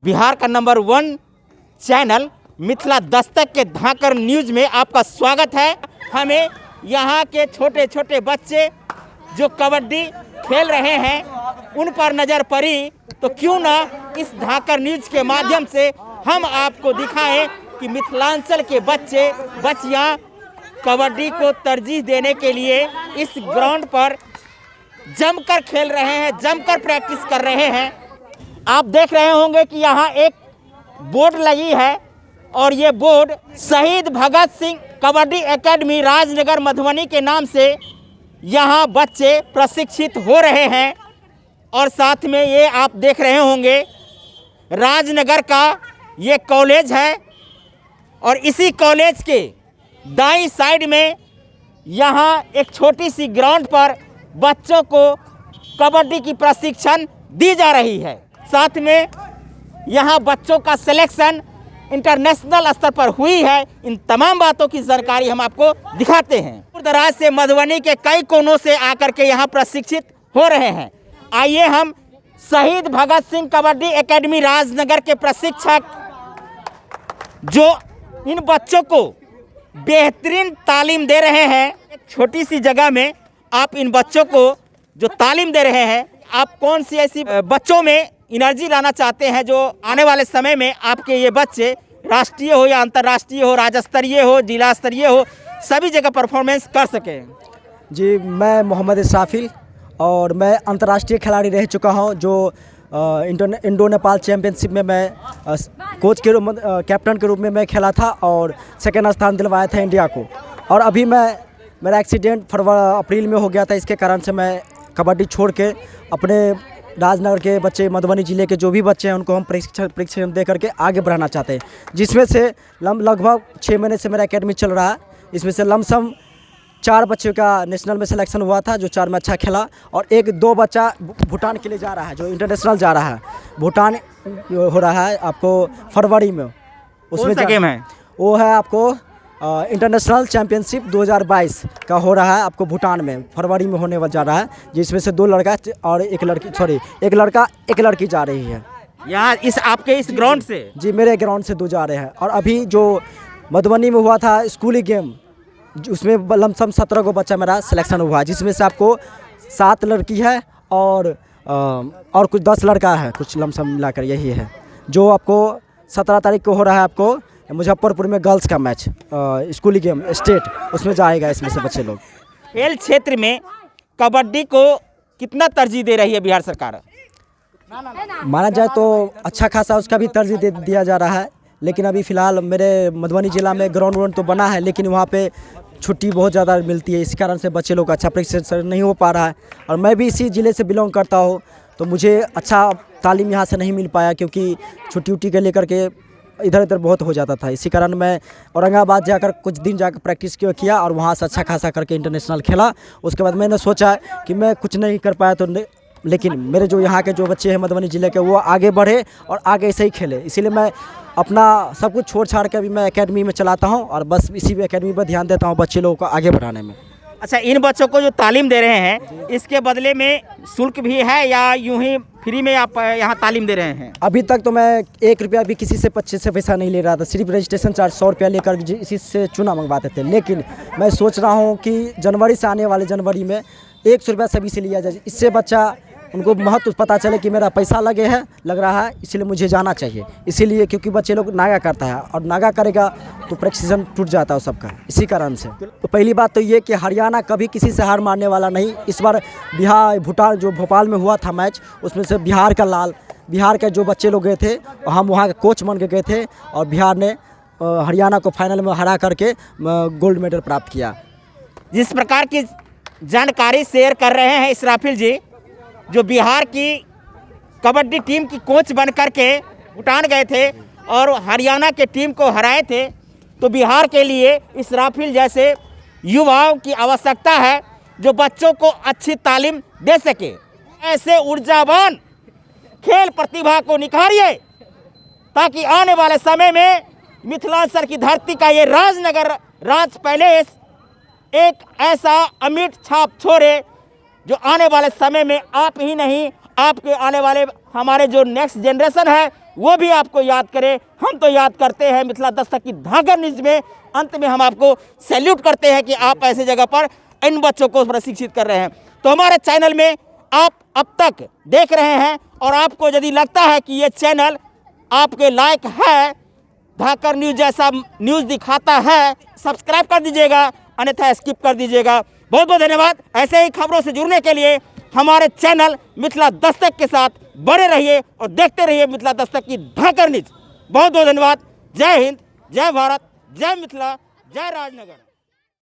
बिहार का number 1 channel Mithila Dastak के धाकर news में आपका स्वागत है। हमें यहाँ के छोटे छोटे बच्चे जो कबड्डी खेल रहे हैं उन पर नज़र पड़ी, तो क्यों ना इस धाकर न्यूज के माध्यम से हम आपको दिखाएं कि मिथिलांचल के बच्चे बच्चियाँ कबड्डी को तरजीह देने के लिए इस ग्राउंड पर जमकर खेल रहे हैं, जमकर प्रैक्टिस कर रहे हैं। आप देख रहे होंगे कि यहाँ एक बोर्ड लगी है और ये बोर्ड शहीद भगत सिंह कबड्डी एकेडमी राजनगर मधुबनी के नाम से यहाँ बच्चे प्रशिक्षित हो रहे हैं। और साथ में ये आप देख रहे होंगे राजनगर का ये कॉलेज है और इसी कॉलेज के दाईं साइड में यहाँ एक छोटी सी ग्राउंड पर बच्चों को कबड्डी की प्रशिक्षण दी जा रही है। साथ में यहाँ बच्चों का सिलेक्शन इंटरनेशनल स्तर पर हुई है। इन तमाम बातों की जानकारी हम आपको दिखाते हैं। दूर दराज से मधुबनी के कई कोनों से आकर के यहाँ प्रशिक्षित हो रहे हैं। आइए हम शहीद भगत सिंह कबड्डी एकेडमी राजनगर के प्रशिक्षक जो इन बच्चों को बेहतरीन तालीम दे रहे हैं, एक छोटी सी जगह में आप इन बच्चों को जो तालीम दे रहे हैं, आप कौन सी ऐसी बच्चों में एनर्जी लाना चाहते हैं जो आने वाले समय में आपके ये बच्चे राष्ट्रीय हो या अंतर्राष्ट्रीय हो, राज्य स्तरीय हो, जिला स्तरीय हो, सभी जगह परफॉर्मेंस कर सकें? जी, मैं मोहम्मद इस्राफिल और मैं अंतर्राष्ट्रीय खिलाड़ी रह चुका हूं। जो इंडो नेपाल चैम्पियनशिप में मैं कोच के रूप में, कैप्टन के रूप में मैं खेला था और सेकेंड स्थान दिलवाया था इंडिया को। और अभी मेरा एक्सीडेंट अप्रैल में हो गया था। इसके कारण से मैं कबड्डी छोड़ के अपने राजनगर के बच्चे, मधुबनी ज़िले के जो भी बच्चे हैं उनको हम प्रशिक्षण दे करके आगे बढ़ाना चाहते हैं, जिसमें से लगभग 6 महीने से मेरा एकेडमी चल रहा है। इसमें से लमसम 4 बच्चों का नेशनल में सिलेक्शन हुआ था, जो 4 में अच्छा खेला, और 1-2 बच्चा भूटान के लिए जा रहा है, जो इंटरनेशनल जा रहा है। भूटान हो रहा है आपको फरवरी में। उसमें गेम है वो है आपको इंटरनेशनल चैम्पियनशिप 2022 का हो रहा है आपको भूटान में, फरवरी में होने जा रहा है, जिसमें से 2 लड़का और 1 लड़की, एक लड़का 1 लड़की जा रही है यहाँ आपके इस ग्राउंड से। जी, मेरे ग्राउंड से 2 जा रहे हैं। और अभी जो मधुबनी में हुआ था स्कूली गेम, उसमें लमसम 17 को बच्चा मेरा सिलेक्शन हुआ, जिसमें से आपको 7 लड़की है और कुछ 10 लड़का है, कुछ लमसम मिलाकर यही है। जो आपको 17 तारीख को हो रहा है आपको मुजफ्फरपुर में गर्ल्स का मैच, स्कूली गेम स्टेट, उसमें जाएगा इसमें से बच्चे लोग। खेल क्षेत्र में कबड्डी को कितना तरजीह दे रही है बिहार सरकार? माना जाए तो अच्छा खासा उसका भी तरजीह दिया जा रहा है, लेकिन अभी फ़िलहाल मेरे मधुबनी ज़िला में ग्राउंड तो बना है, लेकिन वहाँ पे छुट्टी बहुत ज़्यादा मिलती है। इस कारण से बच्चे लोग का अच्छा प्रशिक्षण नहीं हो पा रहा है। और मैं भी इसी ज़िले से बिलोंग करता हूँ, तो मुझे अच्छा तालीम यहाँ से नहीं मिल पाया, क्योंकि छुट्टी के लेकर के इधर उधर बहुत हो जाता था। इसी कारण मैं औरंगाबाद जाकर कुछ दिन जाकर प्रैक्टिस किया और वहाँ से अच्छा खासा करके इंटरनेशनल खेला। उसके बाद मैंने सोचा कि मैं कुछ नहीं कर पाया, तो लेकिन मेरे जो यहाँ के जो बच्चे हैं मधुबनी ज़िले के, वो आगे बढ़े और आगे ऐसे ही खेले। इसीलिए मैं अपना सब कुछ छोड़ छाड़ के अभी मैं एकेडमी में चलाता हूँ और बस इसी एकेडमी पर ध्यान देता हूँ बच्चे लोगों को आगे बढ़ाने में। अच्छा, इन बच्चों को जो तालीम दे रहे हैं, इसके बदले में शुल्क भी है या यूं ही फ्री में आप यहाँ तालीम दे रहे हैं? अभी तक तो मैं 1 रुपया भी किसी से 25 से पैसा नहीं ले रहा था। सिर्फ रजिस्ट्रेशन चार्ज 100 रुपया लेकर इसी से चूना मंगवाते थे। लेकिन मैं सोच रहा हूँ कि जनवरी से आने वाले जनवरी में 100 रुपया सभी से लिया जाए। इससे बच्चा उनको महत्व पता चले कि मेरा पैसा लग रहा है, इसलिए मुझे जाना चाहिए। इसीलिए क्योंकि बच्चे लोग नागा करता है और नागा करेगा तो प्रशिक्षण टूट जाता है सबका, इसी कारण से। तो पहली बात तो ये कि हरियाणा कभी किसी से हार मानने वाला नहीं। इस बार भूटान जो भोपाल में हुआ था मैच, उसमें से बिहार के जो बच्चे लोग गए थे, हम वहाँ के कोच बन के गए थे और बिहार ने हरियाणा को फाइनल में हरा करके गोल्ड मेडल प्राप्त किया। जिस प्रकार की जानकारी शेयर कर रहे हैं इस्राफिल जी, जो बिहार की कबड्डी टीम की कोच बन करके भूटान गए थे और हरियाणा के टीम को हराए थे, तो बिहार के लिए इस्राफिल जैसे युवाओं की आवश्यकता है जो बच्चों को अच्छी तालीम दे सके। ऐसे ऊर्जावान खेल प्रतिभा को निखारिए, ताकि आने वाले समय में मिथिलांचल की धरती का ये राजनगर राज पैलेस एक ऐसा अमिट छाप छोड़े जो आने वाले समय में आप ही नहीं, आपके आने वाले हमारे जो नेक्स्ट जनरेशन है वो भी आपको याद करे। हम तो याद करते हैं मिथिला दस्तक की धाकर न्यूज में। अंत में हम आपको सैल्यूट करते हैं कि आप ऐसे जगह पर इन बच्चों को प्रशिक्षित कर रहे हैं। तो हमारे चैनल में आप अब तक देख रहे हैं और आपको यदि लगता है कि ये चैनल आपके लायक है, धाकर न्यूज जैसा न्यूज़ दिखाता है, सब्सक्राइब कर दीजिएगा, अन्यथा स्किप कर दीजिएगा। बहुत बहुत धन्यवाद। ऐसे ही खबरों से जुड़ने के लिए हमारे चैनल मिथिला दस्तक के साथ बने रहिए और देखते रहिए मिथिला दस्तक की धाकर न्यूज। बहुत बहुत धन्यवाद। जय हिंद, जय भारत, जय मिथिला, जय राजनगर।